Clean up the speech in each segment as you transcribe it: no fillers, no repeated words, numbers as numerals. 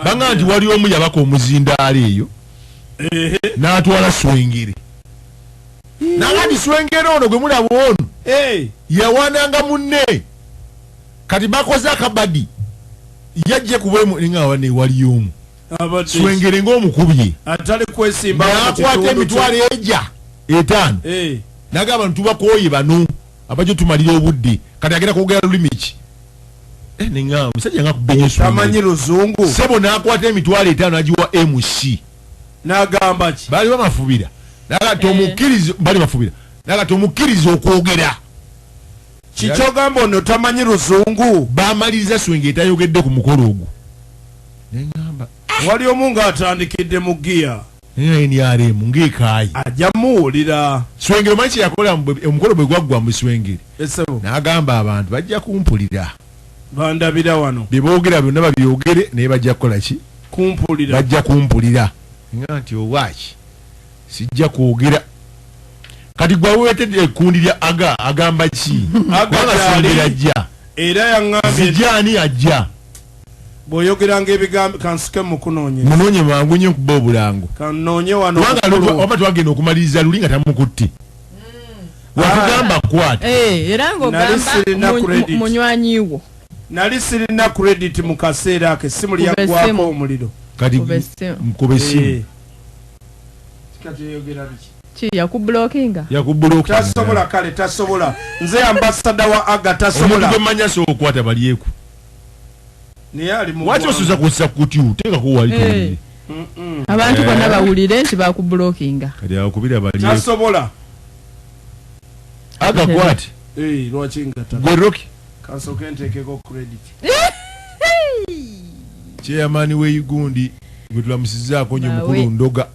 banga nti wali omu yabaka omuzindaalo eyo n'atwala swengere nangati swengere ono gwe mulaba ono yawananga munne kati bakoze akabadi yajje kubwemu nga wane wali omu swengere ng'omukubye atali kwesimba n'akwata emitwalo ejja 5 nagamba ntubakooye bano abajo tumalira obudde kati agenda kwogera lulimi ki nengamba musajja nga kubenya tamanyi luzungu sebo n'akwata emitwalo 5 n'agiwa MC n'agamba ki bali bamafubira naga tomukkiriza bali bafubira naga tomukkiriza okwogera kikyogamba ono tamanyi luzungu bamaliriza swenge tayogedde ku mukolo ogwo nengamba wali omu ng'atandikidde mu giya NRM ng'ekaayi ajja muwulira swengere omanyi kyeyakola omukolo bwe gwaggwa mu swengere n'agamba abantu bajja kumpulira bandabira wano bye boogera byonna babyogere naye bajja kukola ki kumpulira bajja kumpulira nga nti owaaki sijja kwogera kati gwe weetedde ekkundi lya agamba ki swengere ajja era yaŋŋambye zijaani ajja bw'oyogeranga ebigambo kansike mukunoonye munoonye mangu nnyo nkuba obulango kanoonye wano oba twagenda okumaliriza luli nga tamukutte wakugamba kwata era ng'ogamba munywanyiwo nali sirina credit mu kaseera ake simu lyaggwako omuliro kati mukube simu yakubulookinga tasobola kale tasobola nze ambasada wa aga tasobola omuntu gwemmanya sookwata balyeku waki osuza kussa kutyu teekako wali tolire abantu bonna bawulire nti bakubulookinga kati akubira balyeku tasobola agakwate lwaki nga gwe Rocky kansoke nteekeko credit chairman w'eigundi gwe tulamusizaako nnyo mukulu Ndoga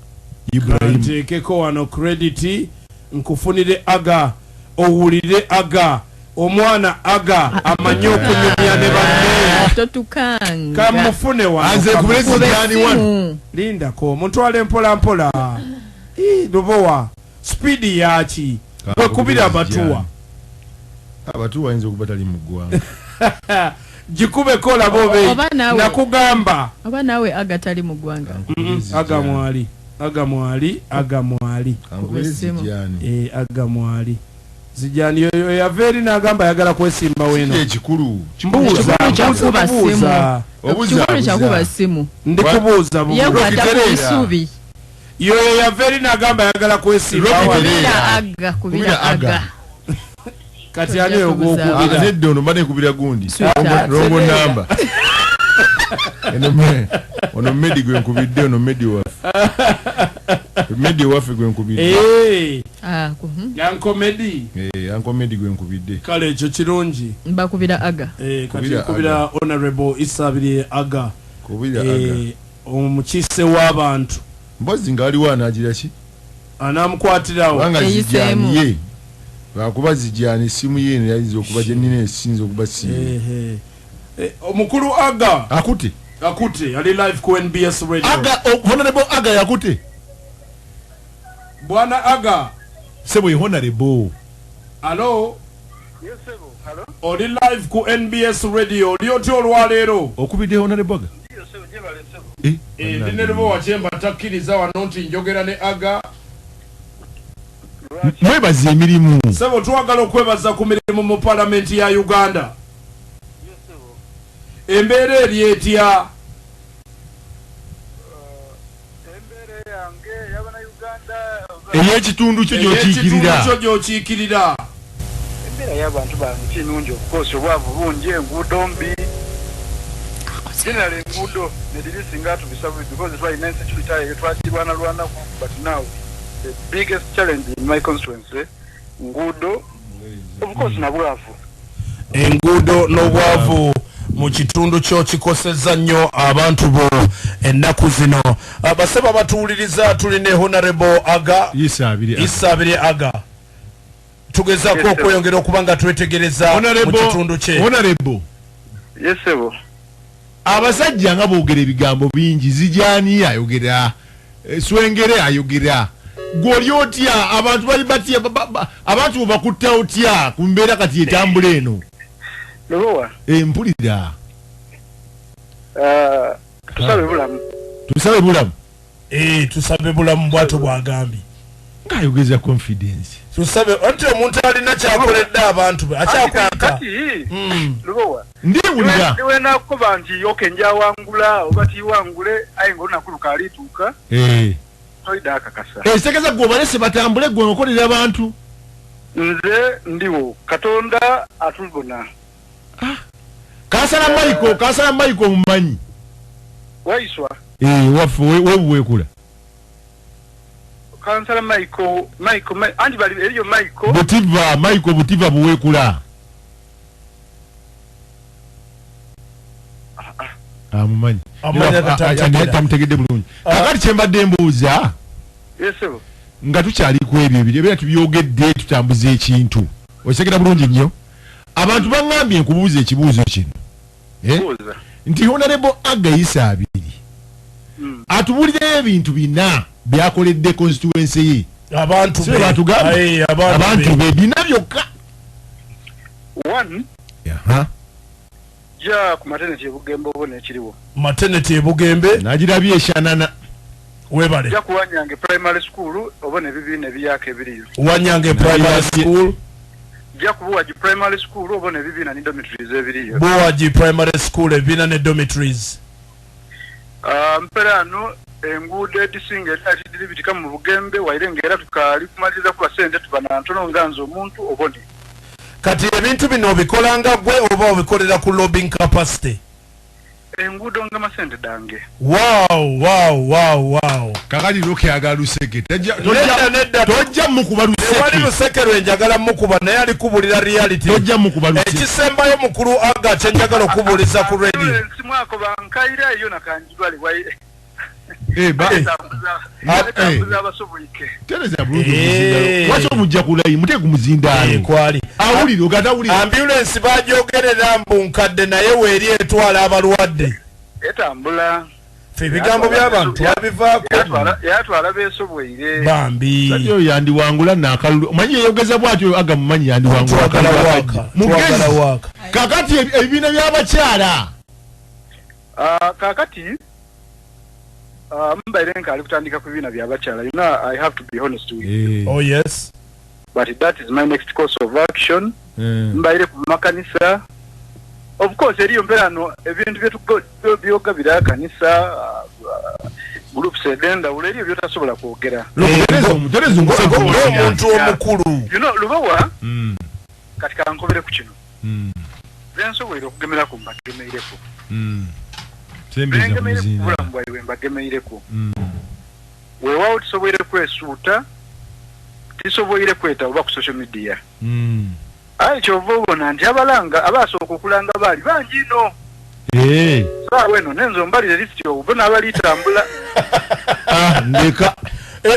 Ibrahim nteekeko wano credit nkufunire aga owulire aga omwana aga amanye okunyumya ne banne totukanga kamufune wano anze kubulezi jani wano lindako mutwale mpola mpola lubowa speedi yaki bwekubira abatuwa abatuwa ayinza okuba tali mu ggwanga gikubeko olaba obe nakugamba oba naawe aga tali mu ggwanga aga mwali aga mwali aga mwali aga mwali zijani yoyo yava eri n'agamba ayagala kwesimba weno ekikulu kyakuba simu ndikubuuza bubuisuubi yoyo yava eri n'agamba ayagala kwesimba kubira aga kati ani ogwokubira nedde ono mbane kubira gundi rongo namba ono medi gwe nkubidde ono medi waffe gwe nkubidde yanko medi gwe nkubidde kale ekyo kirungi mbakubira aga kati nkubira honorable Isabire aga omukiise w'abantu mbozi ngaaliwo anagira ki anamukwatirawo wanga zijaniye lwakuba zijani simu yeno yayinza okuba gyenina esinza okuba simu omukulu aga akute ali live ku NBS radio honorable aga yakute bwana aga sebo honorable alo oli live ku NBS radio oli oti olwaleero okubidde honorable aga ndinerebo wachemba takkiriza wano nti njogera ne aga mwebaza emirimu sebo twagala okwebaza ku mirimu mu palamenti ya Uganda embeera eri etya ey'ekitundu kyo gy'okiikirira embeera y'abantu bange kinungi okukosa obwavu bungi enguudo mbi generally enguudo nediri singa tubisabu because twalina insecurity eyo twagirwanalwanaku but now the biggest challenge in my constituency nguudo of course na bwavu enguudo n'obwavu mu kitundu kyo kikosezza nnyo abantu bo ennaku zino basaba batuwuliriza tulina honorable aga Isabire aga tugezaako okweyongera okuba nga twetegereza mu kitundu kye honorable yesebo abasajja nga boogera ebigambo bingi zijani ayogera swengere ayogera gwoli otya abantu bali batya abantu bobakutta otya ku mbeera kati etambula eno Lowa mpulira tusabe bulamu tusabe bulamu bwatu bwagambye ngayogeza confidence tusabe anti omuntu alina kyakoledde abantu be akyakuyita ndiwulira niwe nakuba nti okenja wangula oba tiwangule aye ng'olunaku alituuka toyida akakasa ekitegeza gwe obalese batambule gwe okolera abantu nze ndiwo katonda atubona kasala maiko mumanyi waiswa waffe webuwekula kansala maiko anti bali eriyo maiko butiva buwekula mumanyi tamutegedde bulungi kakati kyembadde mbuuza nga tukyali ku ebyo ebyo tubyogedde tutambuza ekintu okitegera bulungi nnyo abantu baŋŋambye nkubuuza ekibuuzo kino nti honorable Agayisa abiri atubulireyo ebintu bina byakoledde constituency ye abantu be bina byokka ja ku maternity Ebbugembe obone ekiriwo maternity Ebbugembe nagirabye eshanana webale ja ku Wanyange primary school obone bibiina ebyaka ebiriyo Wanyange primary school ja ku Buwaji primary school obone bibiina ne dormitories ebiriyo Buwaji primary school ebibiina ne dormitories mperano enguudo edisinga etadiri bitika mu Bugembe wairengera tukali kumaliza kuba sente tubana ntono nganzo omuntu obone kati ebintu bino obikolanga gwe oba obikolera ku lobbying capacity enguudo nga masente dange wow kakati lokyagala luseke tojja mukuba luseke wali luseke lwenjagala mukuba naye ali kubulira reality tojja mukuba luseke ekisembayo mukulu Aga kyenjagala okubuliza ku radio simwako bankaira eyo nakanjibali wai tereza bulungi waki omujja kulayi muteeku muzindaalo kwali awulire ogatawulire ambulance bajogerera mbu nkadde naye weeri etwala abalwadde etambula ebigambo by'abantu abivaako yatwala beesobweire bambi oyo yandiwangula nakalulu omanyi yeyogeza bwatyo Aga mumanyi yandiwangula mugezi kakati ebibiina by'abakyala kakati mbaire nkali kutandika ku bibiina by'abakyala I have to be honest with you. Oh yes, but that is my next course of action. Mbaire ku makanisa of course eriyo mperano ebintu byoga bira kanisa groups edenda uleriyo byotasobola kwogera tereza omuntu omukulu lubawa katika nkobere ku kino zensobwere okugemera ku mbagemeireko mbagemeireko weewaawo tisoboire kwesuuta tisoboire kweta oba ku social media aye kyova obona nti abalanga abasooka okulanga baali bangi ino saawa eno nenzo mbalire lisiti obona abalitambula ndeka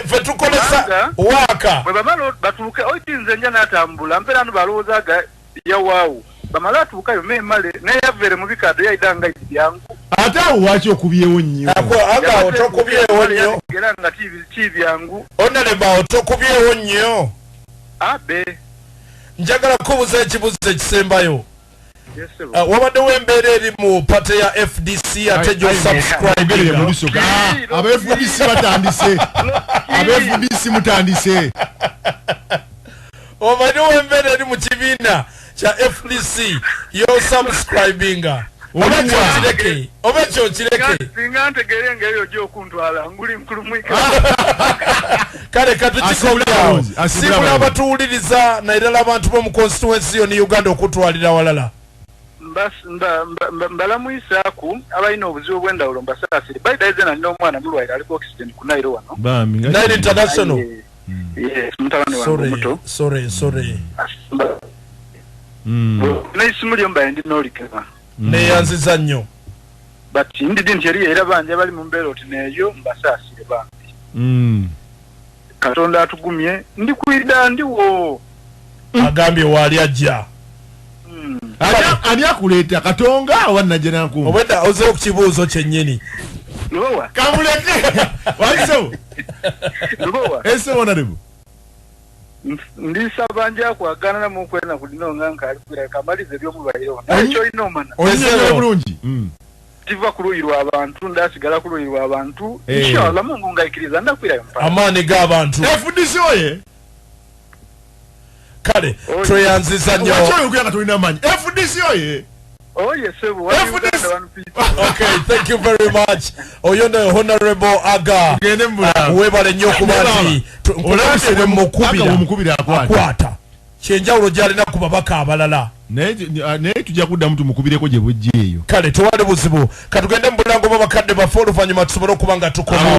fe tukolesa waaka bwe bamala batuuke oyinza enja n'atambula mperano balowoozaga yawaawo bamala atuukayo meemale neyavere mu bikado yaidanga iti byangu ate awo waki okubyewo nnyo Aga otokubyewo nnyo era nga ti byangu onaleba otokubyewo nnyo abe njagala kubuuza ekibuuzo ekisembayo wabaddewo embeera eri mu pate ya FDC ate gyosubscribinga aba FDC batandise aba FDC mutandise wabaddewo embeera eri mu kibiina kya FDC yosubscribinga oba kyokireke singa ntegere engeri ojo okuntwala nguli nkulumwika kale katukikola sibula abatuwuliriza nairala abantu bomu constituency yoni Uganda okutwalira walala mbalamuisaaku abalina obuzibu obw'endawulo mbasaasire baidaize nalina omwana mulwaire aliko oxygen ku Nairo wano Nairo International yes mutabani wange muto sorry n'esimu lyo mbaye ndi n'olikema neyanziza nnyo but ndidi nti eri era bangi abali mu mbeera oti neeyo mbasaasire bambi Katonda atugumye ndikwida ndiwo agambye waali ajja ani akuleeta Katonga oba najja nankuma obwedda ozeewo ku kibuuzo kyennyini lubowa kamuleke walisewo lubowa esewo nalebo ndisaba nja kwagana na mukwena kulino nga nkali kwira kamalize byomulwaire ono ekyo ino mana oyisewo bulungi tiva kuluyirwa abantu ndasigala kuluyirwa abantu inshallah Mungu ngaikiriza ndakwira mpaka amani g'abantu FDC oye kale tweyanziza nnyo wachoyo kuyanga tulina amanyi FDC oye oye sebu okay thank you very much oyonda honorable aga webale nnyo kubanti olabise mukubira akwata kyenjawulo gyalina ku babaka abalala naye tujja kuddamu tumukubireko gye bujja eyo kale tewali buzibu katugende mu bulango bw'abakadde baffe oluvannyuma tusobole okuba nga tukoma